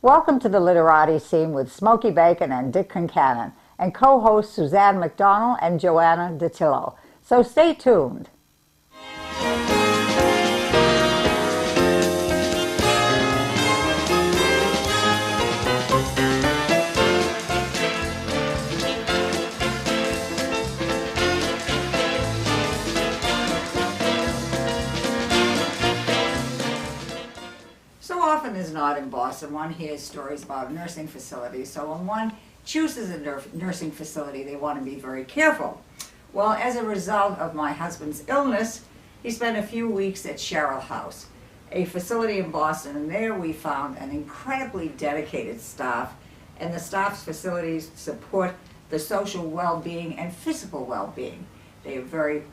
Welcome to the Literati Scene with Smokey Bacon and Dick Concannon, and co-hosts Suzanne McDonald and Joanna DiTillo. So stay tuned. Often is not in Boston. One hears stories about nursing facilities. So when one chooses a nursing facility, they want to be very careful. Well, as a result of my husband's illness, he spent a few weeks at Sherrill House, a facility in Boston, and there we found an incredibly dedicated staff, and the staff's facilities support the social well-being and physical well-being. They are very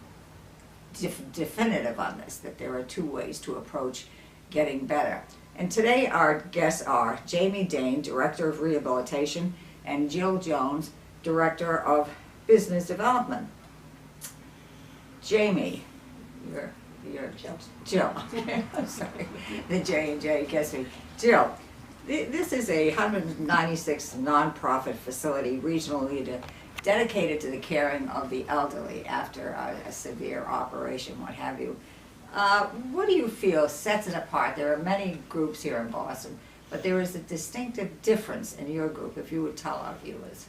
definitive on this, that there are two ways to approach getting better. And today our guests are Jamie Dane, Director of Rehabilitation, and Jill Jones, Director of Business Development. Jamie, you're Jill. I'm sorry, the J and J gets me. Jill, this is a 196 nonprofit facility, regionally dedicated to the caring of the elderly after a severe operation, what have you. What do you feel sets it apart? There are many groups here in Boston, but there is a distinctive difference in your group, if you would tell our viewers.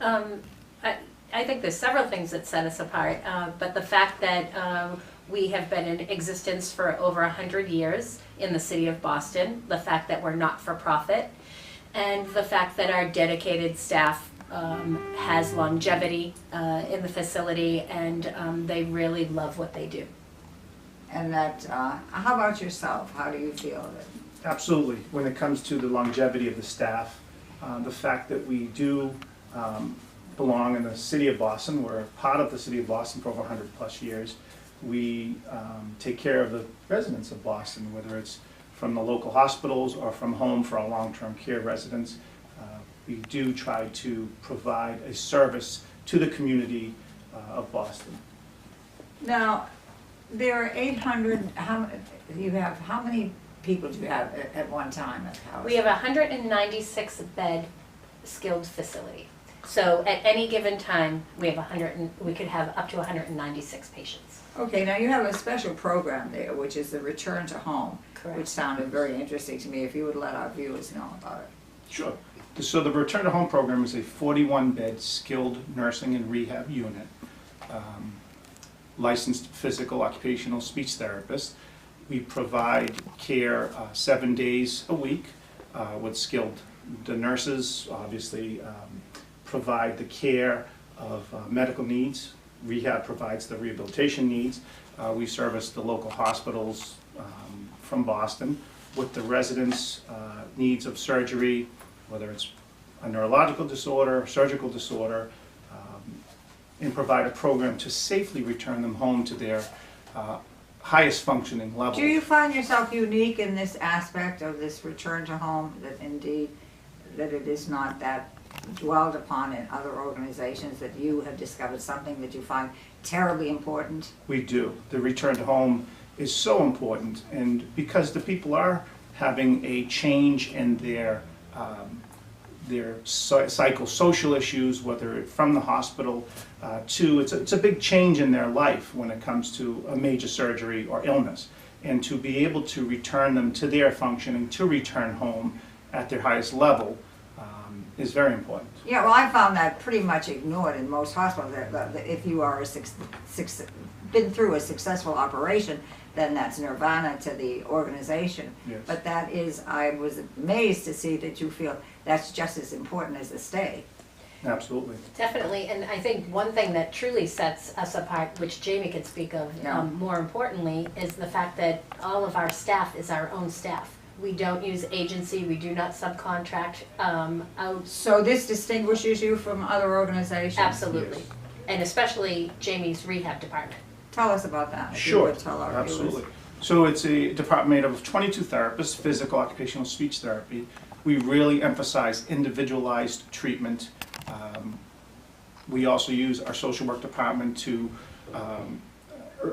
I think there's several things that set us apart, but the fact that we have been in existence for over 100 years in the city of Boston, the fact that we're not for profit, and the fact that our dedicated staff has longevity in the facility, and they really love what they do. And that, how about yourself? How do you feel? Absolutely. When it comes to the longevity of the staff, the fact that we do belong in the city of Boston, we're part of the city of Boston for over 100 plus years. We take care of the residents of Boston, whether it's from the local hospitals or from home for our long-term care residents. We do try to provide a service to the community of Boston. Now, there are 800, how many people do you have at one time at the house? We have a 196 bed skilled facility. So at any given time, we have we could have up to 196 patients. Okay, now you have a special program there, which is the Return to Home. Correct. Which sounded very interesting to me. If you would let our viewers know about it. Sure. So the Return to Home program is a 41-bed skilled nursing and rehab unit. Licensed physical occupational speech therapist. We provide care 7 days a week with skilled. The nurses obviously provide the care of medical needs. Rehab provides the rehabilitation needs. We service the local hospitals from Boston with the residents' needs of surgery, whether it's a neurological disorder, surgical disorder, and provide a program to safely return them home to their highest functioning level. Do you find yourself unique in this aspect of this return to home, that indeed that it is not that dwelled upon in other organizations, that you have discovered something that you find terribly important? We do. The return to home is so important, and because the people are having a change in their psychosocial issues, whether from the hospital to, it's a big change in their life when it comes to a major surgery or illness. And to be able to return them to their functioning, to return home at their highest level is very important. Yeah, well, I found that pretty much ignored in most hospitals. That if you are been through a successful operation, then that's nirvana to the organization. Yes. But that is, I was amazed to see that you feel that's just as important as the stay. Absolutely. Definitely, and I think one thing that truly sets us apart, which Jamie could speak of more importantly, is the fact that all of our staff is our own staff. We don't use agency, we do not subcontract out. So this distinguishes you from other organizations? Absolutely. Yes. And especially Jamie's rehab department. Tell us about that. If Sure, you would tell our absolutely. viewers. So it's a department made up of 22 therapists, physical, occupational, speech therapy. We really emphasize individualized treatment. We also use our social work department to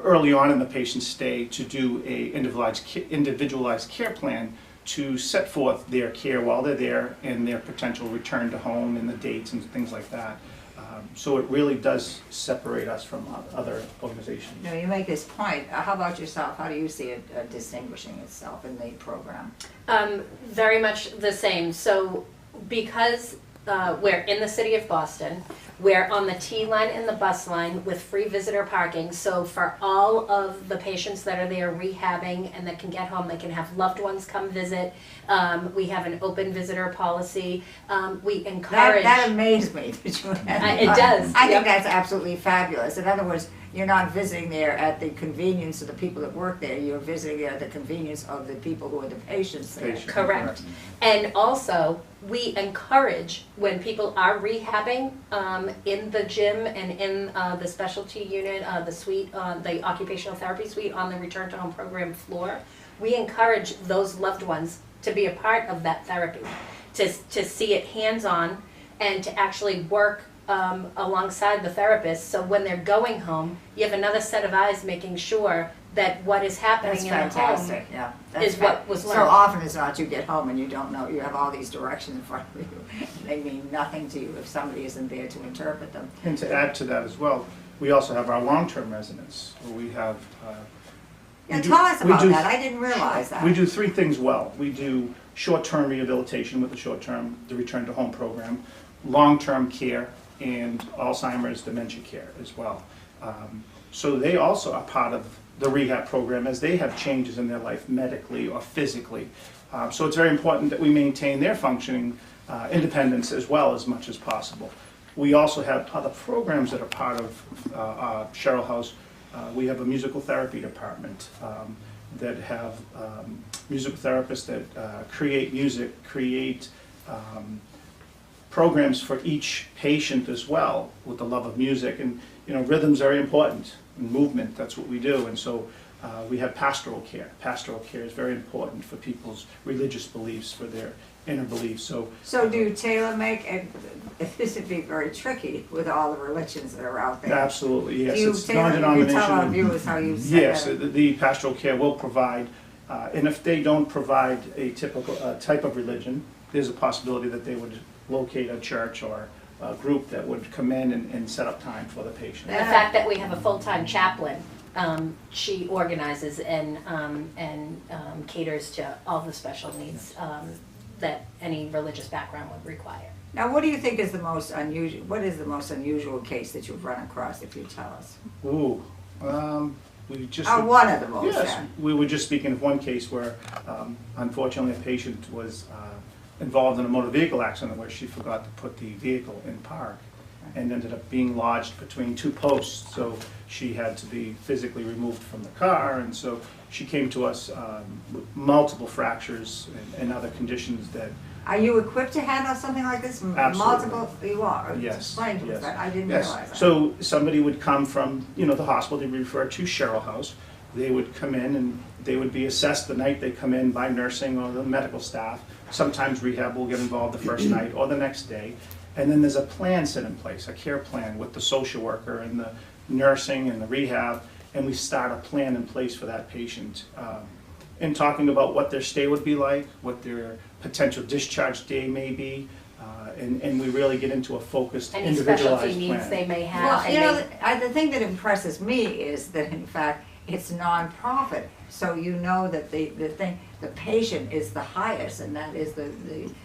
early on in the patient's stay to do a individualized care plan to set forth their care while they're there and their potential return to home and the dates and things like that. So it really does separate us from other organizations. You know, you make this point. How about yourself? How do you see it distinguishing itself in the program? Very much the same. So because we're in the city of Boston, we're on the T line and the bus line with free visitor parking. So for all of the patients that are there rehabbing and that can get home, they can have loved ones come visit. We have an open visitor policy. We encourage. That amazed me. That you had It does. I Yep. think that's absolutely fabulous. In other words, you're not visiting there at the convenience of the people that work there. You're visiting there at the convenience of the people who are the patients there. Patients. Correct. And also, we encourage when people are rehabbing in the gym and in the specialty unit, the suite, the occupational therapy suite on the return to home program floor, we encourage those loved ones to be a part of that therapy, to see it hands-on and to actually work alongside the therapist. So when they're going home, you have another set of eyes making sure that what is happening That's in the home fantastic, yeah. That's is what was So learned. often it's not you get home and you don't know, you have all these directions in front of you. They mean nothing to you if somebody isn't there to interpret them. And to add to that as well, we also have our long-term residents, where we have. Yeah, we do- tell us we about do- that. I didn't realize that. We do three things well. We do short-term rehabilitation with the return to home program, long-term care, and Alzheimer's dementia care as well. So they also are part of the rehab program as they have changes in their life medically or physically. So it's very important that we maintain their functioning independence as well as much as possible. We also have other programs that are part of Sherrill House. We have a musical therapy department that have musical therapists that create music, create programs for each patient as well with the love of music. And you know, rhythm's very important, and movement, that's what we do. And so we have pastoral care. Pastoral care is very important for people's religious beliefs, for their inner beliefs. So do you tailor make, and this would be very tricky with all the religions that are out there. Absolutely, yes. Do you It's tailor, you can tell our non-denominational. viewers how you say Yes, that? the pastoral care will provide, and if they don't provide a typical type of religion, there's a possibility that they would locate a church or a group that would come in and set up time for the patient. The fact that we have a full-time chaplain, she organizes and caters to all the special needs that any religious background would require. Now, what do you think is the most unusual, what is the most unusual case that you've run across, if you tell us? Ooh, we just. One of the most, Yes, yeah. we were just speaking of one case where unfortunately a patient was involved in a motor vehicle accident where she forgot to put the vehicle in park and ended up being lodged between two posts. So she had to be physically removed from the car, and so she came to us with multiple fractures and other conditions that. Are you equipped to handle something like this? Absolutely. Multiple, you are? Yes. Explain to us Yes. that, I didn't Yes. realize that. So somebody would come from, you know, the hospital, they'd be referred to Sherrill House. They would come in and they would be assessed the night they come in by nursing or the medical staff. Sometimes rehab will get involved the first night or the next day. And then there's a plan set in place, a care plan with the social worker and the nursing and the rehab. And we start a plan in place for that patient. And talking about what their stay would be like, what their potential discharge day may be. And we really get into a focused, Any individualized specialty plan. needs they may have. Well, and you know, they- the thing that impresses me is that in fact, it's nonprofit. So you know that the patient is the highest, and that is the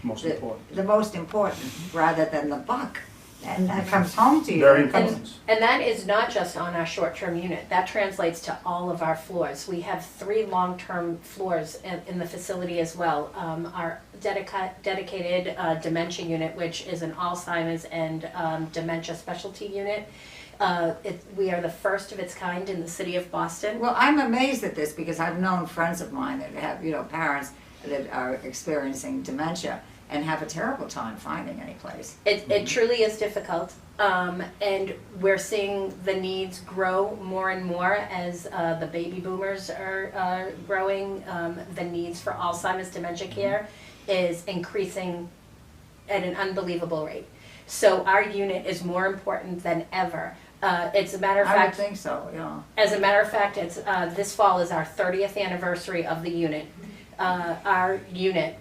Most important. the most important, rather than the buck. And that comes home to you. Very It comes- important. And that is not just on our short-term unit, that translates to all of our floors. We have 3 long-term floors in the facility as well. Our dedicated dementia unit, which is an Alzheimer's and dementia specialty unit. We are the first of its kind in the city of Boston. Well, I'm amazed at this because I've known friends of mine that have, you know, parents that are experiencing dementia and have a terrible time finding any place. It truly is difficult, and we're seeing the needs grow more and more as the baby boomers are growing. The needs for Alzheimer's dementia care is increasing at an unbelievable rate. So our unit is more important than ever. It's a matter of I would fact. think so, yeah. As a matter of fact, it's this fall is our 30th anniversary of the unit. our unit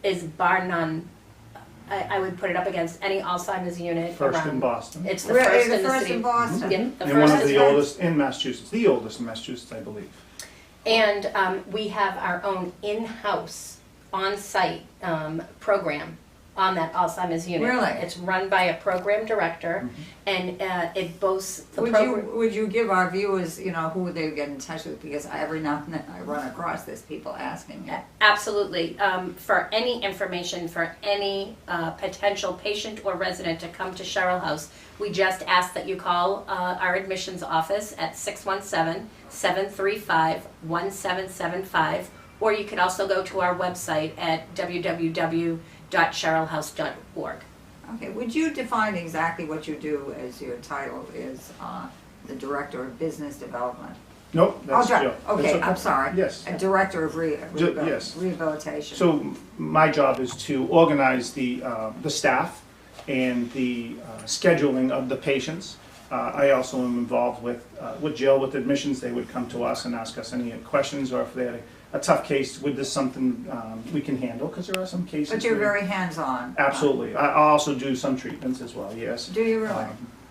is bar none. I would put it up against any Alzheimer's unit First around. in Boston. It's the Really? first The in the first city. in Boston? Yeah, the And first one of in the oldest in Massachusetts, the oldest in Massachusetts, I believe. And we have our own in-house, on-site program on that Alzheimer's unit. Really? It's run by a program director, and it boasts the program. Would you give our viewers, who they get in touch with? Because every now and then I run across this, people asking me. Absolutely. For any information, for any potential patient or resident to come to Sherrill House, we just ask that you call our admissions office at 617-735-1775, or you can also go to our website at www.sherrillhouse.org. Okay, would you define exactly what you do as your title is the Director of Business Development? Nope, that's Oh, Jill. okay, That's I'm sorry. Yes. A Director of Yes. Rehabilitation. So my job is to organize the staff and the scheduling of the patients. I also am involved with Jill with admissions. They would come to us and ask us any questions, or if they had a tough case, would this something we can handle? Because there are some cases. But you're where- very hands-on. Absolutely. I also do some treatments as well, yes. Do you really?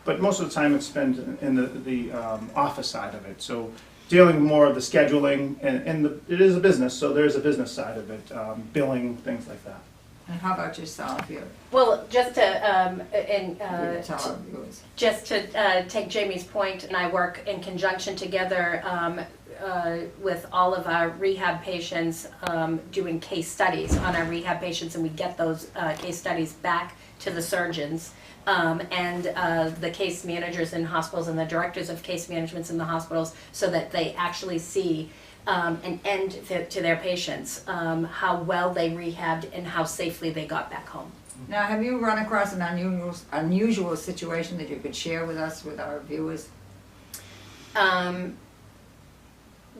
But most of the time it's spent in the office side of it. So dealing more of the scheduling, and it is a business, so there's a business side of it, billing, things like that. And how about yourself? You Well, just to tell our viewers. just to take Jamie's point, and I work in conjunction together with all of our rehab patients, doing case studies on our rehab patients, and we get those case studies back to the surgeons and the case managers in hospitals and the directors of case managements in the hospitals, so that they actually see an end to their patients, how well they rehabbed and how safely they got back home. Now, have you run across an unusual situation that you could share with us, with our viewers?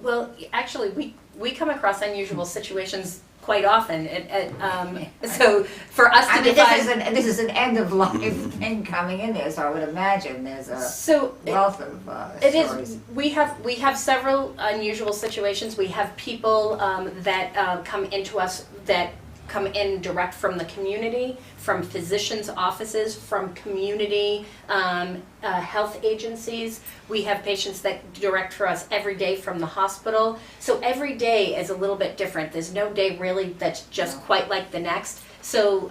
Well, actually, we come across unusual situations quite often. So for us to define, This is an end of life thing coming in there, so I would imagine there's a wealth of it stories. is. We have several unusual situations. We have people that come into us that come in direct from the community, from physicians' offices, from community health agencies. We have patients that direct for us every day from the hospital. So every day is a little bit different. There's no day really that's just quite like the next. So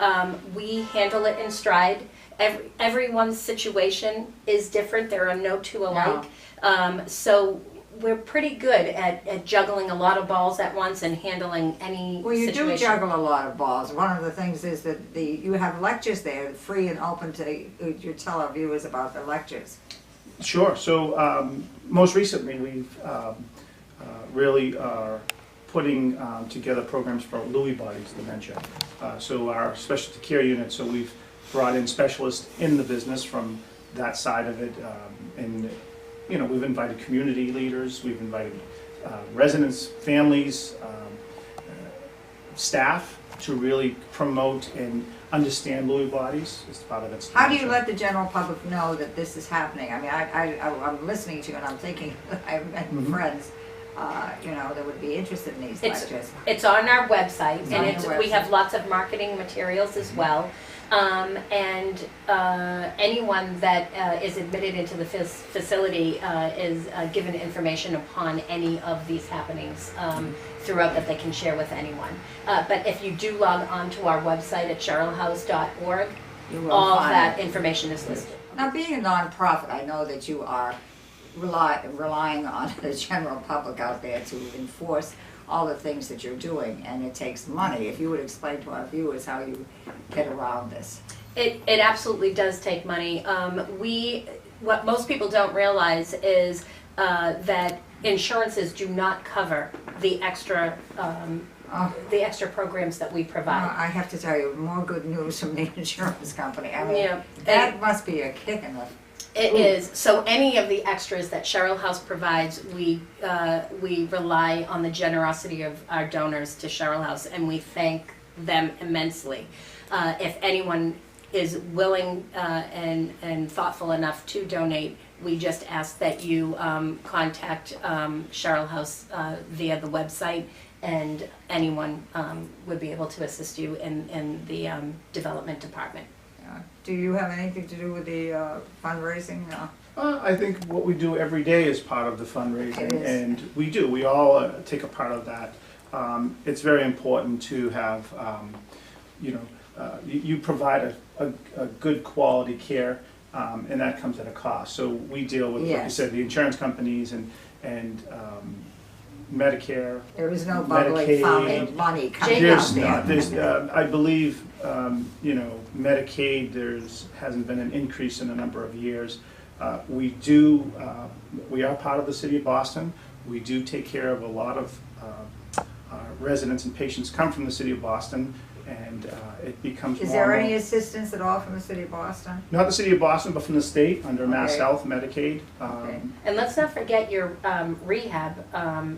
we handle it in stride. Everyone's situation is different. There are no two alike. So we're pretty good at juggling a lot of balls at once and handling any Well, you situation. do juggle a lot of balls. One of the things is that you have lectures there, free and open to you tell our viewers about the lectures. Sure. So most recently, we've really are putting together programs for Lewy bodies dementia. So our specialty care unit. So we've brought in specialists in the business from that side of it, and we've invited community leaders. We've invited residents, families, staff to really promote and understand Lewy bodies as part of its. How do you let the general public know that this is happening? I mean, I'm listening to you and I'm thinking, I've met friends, that would be interested in these lectures. It's on our website, It's and on your we website. have lots of marketing materials as well. And anyone that is admitted into the facility is given information upon any of these happenings throughout that they can share with anyone. But if you do log on to our website at sherrillhouse.org, You will all of find that it. information is listed. Now, being a nonprofit, I know that you are relying on the general public out there to enforce all the things that you're doing, and it takes money. If you would explain to our viewers how you get around this. It absolutely does take money. What most people don't realize is that insurances do not cover the extra programs that we provide. I have to tell you, more good news from the insurance company. I mean, Yeah. that must be a kick in the... It is. So any of the extras that Sherrill House provides, we rely on the generosity of our donors to Sherrill House, and we thank them immensely. If anyone is willing and thoughtful enough to donate, We just ask that you contact Sherrill House via the website, and anyone would be able to assist you in the development department. Do you have anything to do with the fundraising? I think what we do every day is part of the fundraising, It is. and we all take a part of that. It's very important to have, you provide a good quality care, and that comes at a cost. So we deal with, like you Yes. said, the insurance companies and Medicare. There is no bubbling Medicaid. fountain money coming out There's there. not, I believe, Medicaid, hasn't been an increase in a number of years. We are part of the city of Boston. We do take care of a lot of our residents and patients come from the city of Boston, and it becomes Is more there and any more- assistance at all from the city of Boston? Not the city of Boston, but from the state, under Mass Okay. Health, Medicaid. Okay. And let's not forget your rehab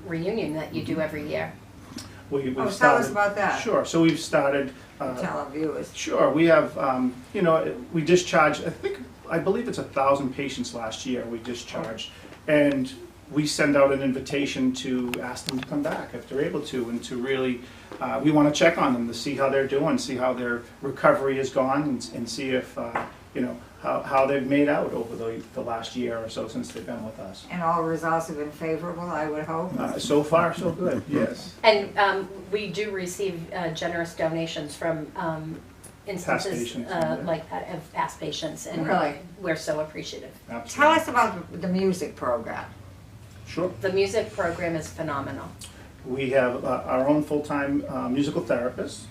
reunion that you do every year. We've Tell started- us about that. Sure, so we've started. Tell our viewers. Sure, we have, we discharged, I believe it's 1,000 patients last year we discharged. And we send out an invitation to ask them to come back if they're able to, and to really, we want to check on them to see how they're doing, see how their recovery has gone, and see if, how they've made out over the last year or so since they've been with us. And all results have been favorable, I would hope. So far, so good, yes. And we do receive generous donations from instances patients, yeah. like that of past patients, and Really? we're so appreciative. Tell Absolutely. us about the music program. Sure. The music program is phenomenal. We have our own full-time musical therapist,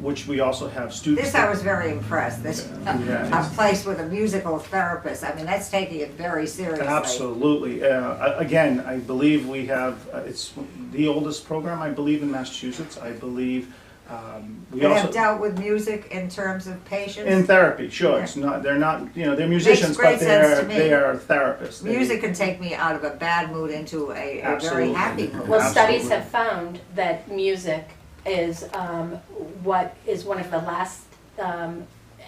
which we also have students. This I was very impressed, this, Yeah. a place with a musical therapist. I mean, that's taking it very seriously. Absolutely. Again, I believe we have, it's the oldest program, I believe, in Massachusetts. I believe we They have also, dealt with music in terms of patients. in therapy, sure. Yeah. It's not, they're not, they're musicians, great but sense to me. they are therapists. Music can take me out of a bad mood into a very Absolutely. happy mood. Well, studies Absolutely. have found that music is what is one of the last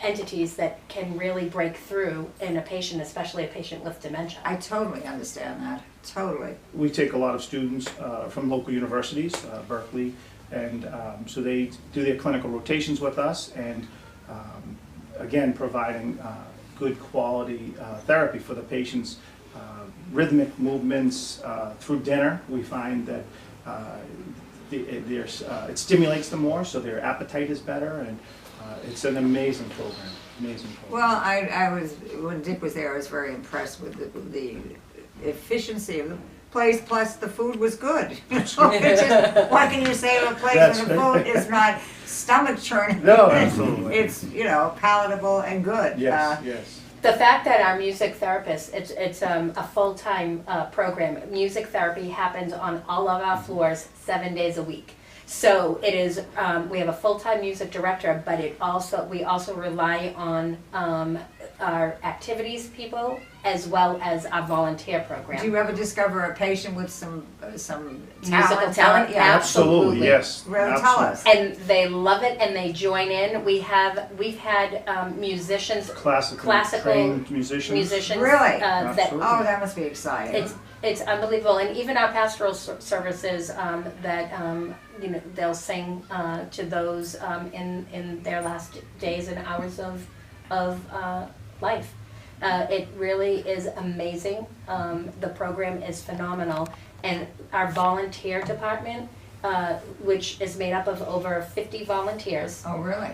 entities that can really break through in a patient, especially a patient with dementia. I totally understand that, totally. We take a lot of students from local universities, Berkeley, and so they do their clinical rotations with us, and again, providing good quality therapy for the patients. Rhythmic movements through dinner, we find that it stimulates them more, so their appetite is better, and it's an amazing program, amazing program. Well, I was, when Dick was there, I was very impressed with the efficiency of the place, plus the food was good. It's just, what can you say of a place That's where the right. food is not stomach churning? No, absolutely. It's, palatable and good. Yes, yes. The fact that our music therapist, it's a full-time program. Music therapy happens on all of our floors 7 days a week. So it is, we have a full-time music director, but we also rely on our activities people as well as our volunteer program. Do you ever discover a patient with some Musical talent? Yeah. Absolutely. Yes. Really, tell absolutely. us. And they love it, and they join in. We've had musicians, Classical trained musicians. Really? that Absolutely. Oh, that must be exciting. it's unbelievable. And even our pastoral services that they'll sing to those in their last days and hours of life. It really is amazing. The program is phenomenal, and our volunteer department, which is made up of over 50 volunteers. Oh, really?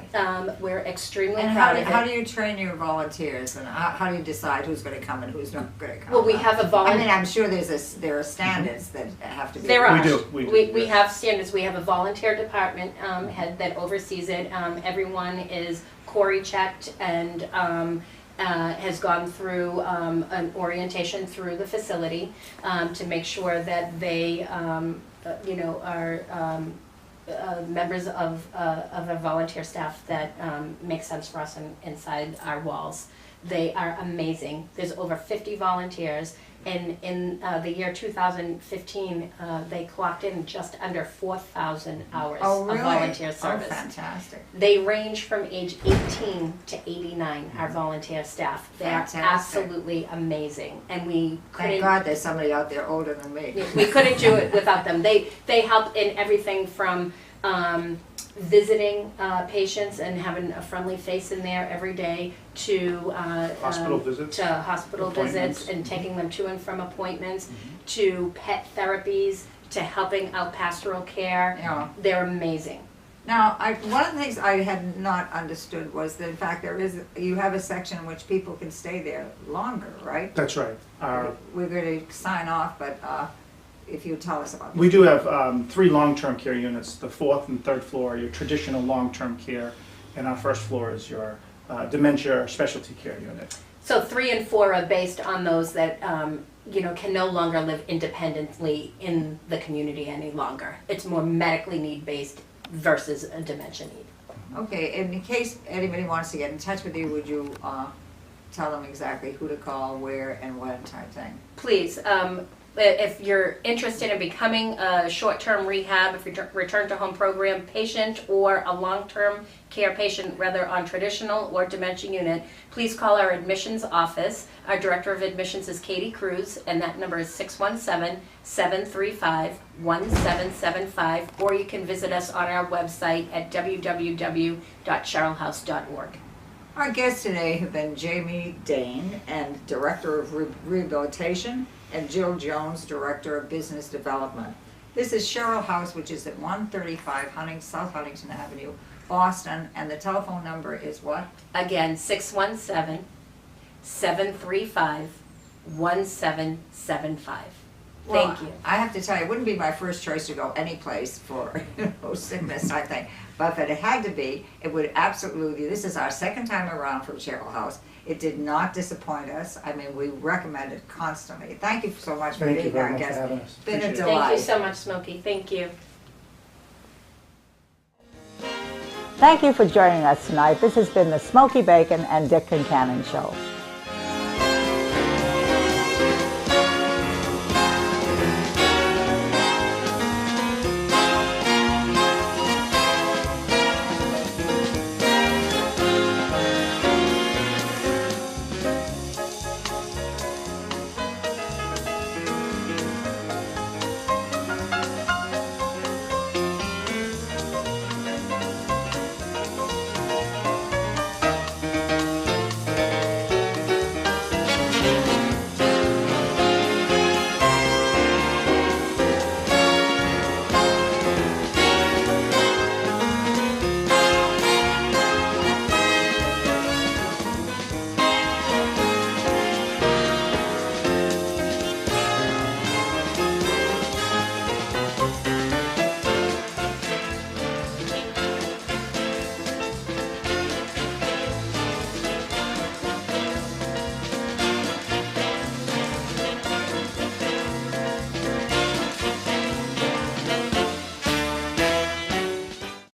We're extremely And proud of it. how do you train your volunteers, and how do you decide who's going to come and who's not going to come? Well, we have a I mean, I'm sure there are standards that have to be. There are. We do, We yes. have standards. We have a volunteer department head that oversees it. Everyone is Corey checked and has gone through an orientation through the facility to make sure that they, are members of a volunteer staff that makes sense for us inside our walls. They are amazing. There's over 50 volunteers. And in the year 2015, they clocked in just under 4,000 hours Oh, really? of volunteer service. Oh, fantastic. They range from age 18 to 89, our volunteer staff. They are Fantastic. absolutely amazing. And we Thank couldn't, God there's somebody out there older than me. we couldn't do it without them. They help in everything from visiting patients and having a friendly face in there every day to Hospital visits. to hospital Appointments. visits and taking them to and from appointments, Mm-hmm. to pet therapies, to helping out pastoral care. Yeah. They're amazing. Now, one of the things I had not understood was that in fact you have a section in which people can stay there longer, right? That's right. We're going to sign off, but if you tell us about We do have 3 long-term care units. The 4th and 3rd floor are your traditional long-term care, and our 1st floor is your dementia or specialty care unit. So 3 and 4 are based on those that can no longer live independently in the community any longer. It's more medically need-based versus a dementia need. Okay, and in case anybody wants to get in touch with you, would you tell them exactly who to call, where, and when type thing? Please, if you're interested in becoming a short-term rehab, if you're return-to-home program patient or a long-term care patient, whether on traditional or dementia unit, please call our admissions office. Our director of admissions is Katie Cruz, and that number is 617-735-1775, or you can visit us on our website at www.sherrillhouse.org. Our guests today have been Jamie Dane, and Director of Rehabilitation, and Jill Jones, Director of Business Development. This is Sherrill House, which is at 135 South Huntington Avenue, Boston, and the telephone number is what? Again, 617-735-1775. Thank you. I have to tell you, it wouldn't be my first choice to go any place for sickness, I think. But if it had to be, it would absolutely, this is our 2nd time around from Sherrill House. It did not disappoint us. I mean, we recommend it constantly. Thank you so much for Thank you being very our much for guest. having us. Been a Appreciate it. delight. Thank you so much, Smokey. Thank you. Thank you for joining us tonight. This has been the Smoky Bacon and Dick Concannon Show.